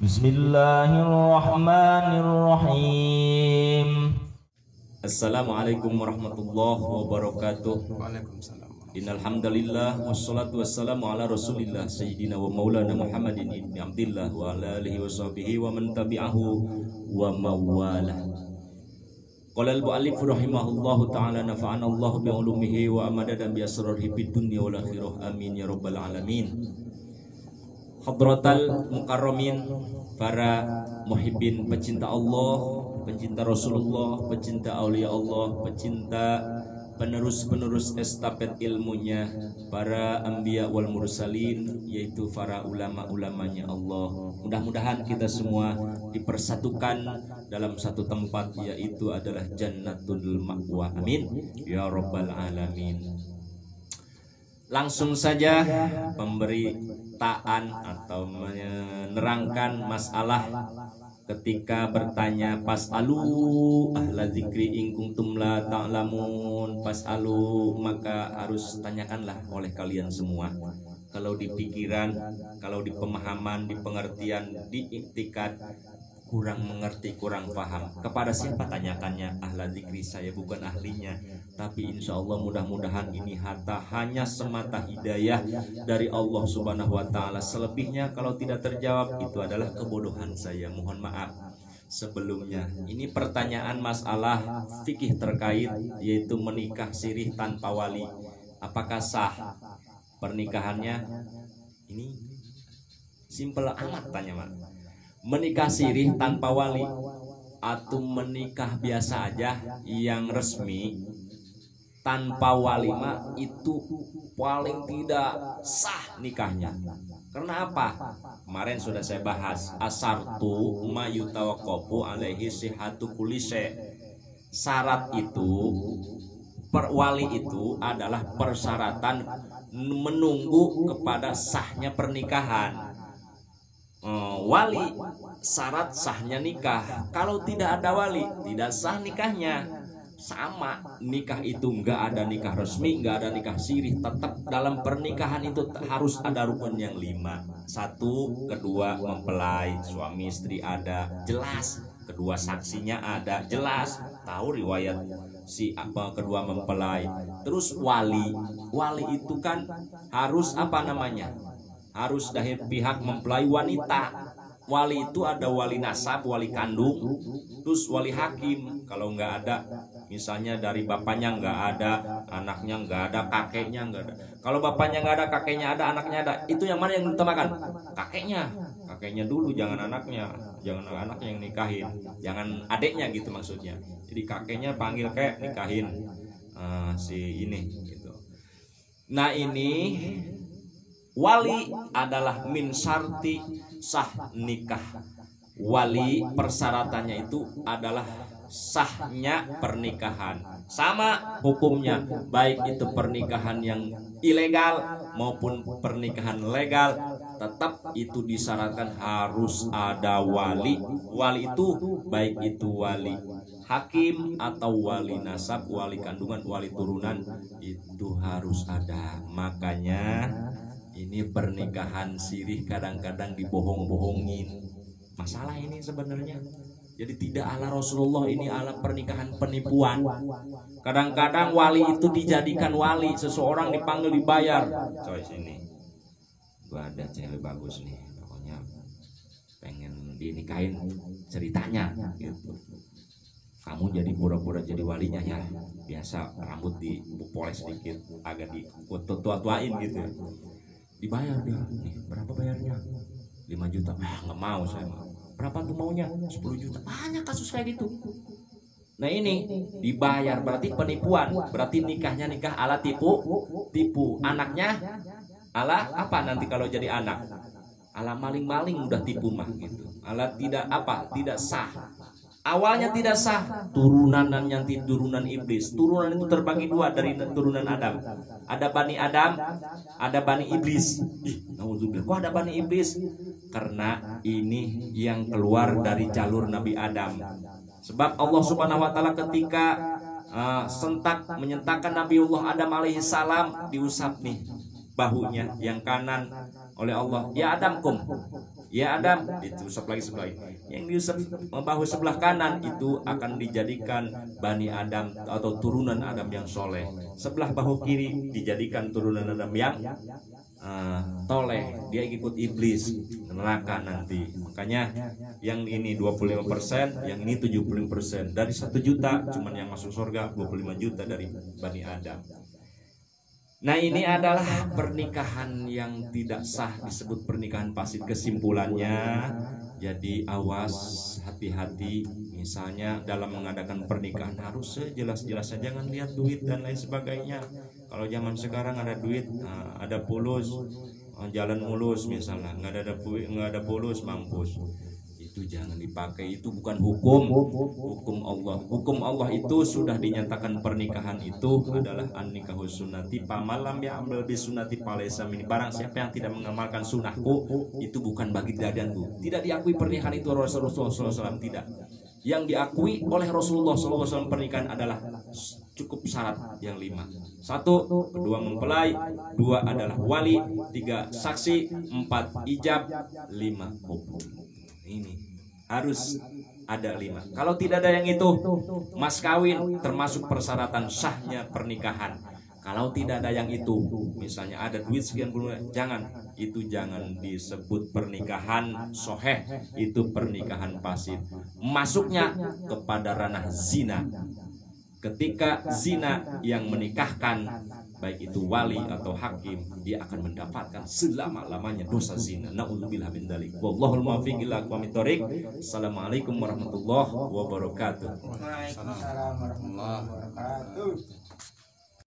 Bismillahirrahmanirrahim. Assalamualaikum warahmatullahi wabarakatuh. Waalaikumsalam. Innal hamdalillah wassalatu wassalamu ala Rasulillah sayyidina wa maulana Muhammadin ibni Abdillah wa ala alihi washabihi wa man tabi'ahu wa mawalah. Qala al-mu'allif rahimahullahu ta'ala nafa'ana Allah bi ulumihi wa amadana bi asrarihi fid dunya wal akhirah amin ya rabbal alamin. Hadratal mukarramin, para muhibbin, pecinta Allah, pecinta Rasulullah, pecinta aulia Allah, pecinta penerus-penerus estafet ilmunya, para anbiya wal mursalin, yaitu para ulama-ulamanya Allah. Mudah-mudahan kita semua dipersatukan dalam satu tempat, yaitu adalah jannatul ma'wa. Amin ya rabbal alamin. Langsung saja pemberitaan atau menerangkan masalah ketika bertanya pas'alu ahla dzikri in kuntum la ta'lamun. Pas'alu, maka harus tanyakanlah oleh kalian semua. Kalau di pikiran, kalau di pemahaman, di pengertian, di iktikad kurang mengerti, kurang paham, kepada siapa tanyakannya? Ahla dzikri, saya bukan ahlinya. Tapi insya Allah mudah-mudahan ini hanya semata hidayah dari Allah Subhanahu wa ta'ala. Selebihnya kalau tidak terjawab, itu adalah kebodohan saya, mohon maaf sebelumnya. Ini pertanyaan masalah fikih terkait, yaitu menikah sirih tanpa wali. Apakah sah pernikahannya? Ini simpel amat tanya, Mak. Menikah sirih tanpa wali atau menikah biasa aja yang resmi tanpa wali mah itu paling tidak sah nikahnya. Karena apa? Kemarin sudah saya bahas, asartu mayutawaqqafu alaihi sihhatu kulli syai'. Syarat itu, wali itu adalah persyaratan menunggu kepada sahnya pernikahan. Wali syarat sahnya nikah. Kalau tidak ada wali, tidak sah nikahnya. Sama, nikah itu nggak ada nikah resmi, nggak ada nikah sirih. Tetap dalam pernikahan itu harus ada rukun yang 5. 1, kedua mempelai, suami istri ada, jelas. Kedua saksinya ada, jelas. Tahu riwayat si apa kedua mempelai. Terus wali, wali itu kan harus apa namanya? Harus dari pihak mempelai wanita. Wali itu ada wali nasab, wali kandung, terus wali hakim. Kalau nggak ada, misalnya dari bapaknya nggak ada, anaknya nggak ada, kakeknya nggak ada. Kalau bapaknya nggak ada, kakeknya ada, anaknya ada, itu yang mana yang diutamakan? Kakeknya. Kakeknya dulu, jangan anaknya. Jangan anaknya yang nikahin, jangan adiknya gitu maksudnya. Jadi kakeknya panggil kayak nikahin si ini gitu. Nah ini wali adalah min syarti sah nikah. Wali persyaratannya itu adalah sahnya pernikahan. Sama hukumnya, baik itu pernikahan yang ilegal maupun pernikahan legal, tetap itu disyaratkan harus ada wali. Wali itu baik itu wali hakim atau wali nasab, wali kandungan, wali turunan, itu harus ada. Makanya ini pernikahan sirih kadang-kadang dibohong-bohongin. Masalah ini sebenarnya. Jadi tidak ala Rasulullah, ini ala pernikahan penipuan. Kadang-kadang wali itu dijadikan wali, seseorang dipanggil dibayar. Coy sini, gua ada cewek bagus nih, pokoknya pengen dinikahin, ceritanya gitu. Kamu jadi pura-pura jadi walinya ya. Biasa rambut dipoles sedikit, agak tua-tuain gitu. Dibayar dia, nih berapa bayarnya? 5 juta. Nggak mau saya. Berapa tuh maunya? 10 juta. Banyak kasus kayak gitu. Nah ini dibayar, berarti penipuan. Berarti nikahnya nikah ala tipu. Anaknya ala apa nanti kalau jadi anak? Ala maling-maling udah tipu mah gitu. Ala tidak apa? Tidak sah. Awalnya tidak sah, turunan dan nanti turunan iblis. Turunan itu terbagi 2 dari turunan Adam. Ada Bani Adam, ada Bani Iblis. Kok ada Bani Iblis? Karena ini yang keluar dari jalur Nabi Adam. Sebab Allah Subhanahu wa ta'ala ketika menyentakkan Nabiullah Adam alaihi salam, diusap nih bahunya yang kanan oleh Allah. Ya Adam kum, Ya Adam, ditusuk lagi sebelah ini. Yang di bahu sebelah kanan itu akan dijadikan Bani Adam atau turunan Adam yang soleh. Sebelah bahu kiri dijadikan turunan Adam yang toleh. Dia ikut iblis, neraka nanti. Makanya yang ini 25%, yang ini 75%. Dari 1 juta cuman yang masuk surga 25 juta dari Bani Adam. Nah, ini adalah pernikahan yang tidak sah, disebut pernikahan fasid. Kesimpulannya, jadi awas, hati-hati. Misalnya dalam mengadakan pernikahan harus sejelas-jelasnya, jangan lihat duit dan lain sebagainya. Kalau zaman sekarang ada duit, ada pulus, jalan mulus misalnya, nggak ada pulus, mampus. Itu jangan dipakai, itu bukan hukum Allah. Hukum Allah itu sudah dinyatakan, pernikahan itu adalah an-nikahu sunnati pamalam ya ambil bi sunnati falaysa minni. Barang siapa yang tidak mengamalkan sunnahku, itu bukan bagi dadaku. Tidak diakui pernikahan itu Rasulullah SAW, tidak. Yang diakui oleh Rasulullah SAW pernikahan adalah cukup syarat yang 5. 1, kedua mempelai, 2 adalah wali, 3 saksi, 4 ijab, 5 hukum. Ini harus ada 5. Kalau tidak ada yang itu, mas kawin termasuk persyaratan sahnya pernikahan. Kalau tidak ada yang itu, misalnya ada duit sekian puluh, jangan disebut pernikahan soheh, itu pernikahan fasid. Masuknya kepada ranah zina. Ketika zina yang menikahkan, baik itu wali atau hakim, dia akan mendapatkan selama-lamanya dosa zina. Na'udzubillah min dzalik. Wallahul muwaffiq ila aqwamit thoriq. Assalamualaikum warahmatullahi wabarakatuh. Waalaikumsalam warahmatullahi wabarakatuh.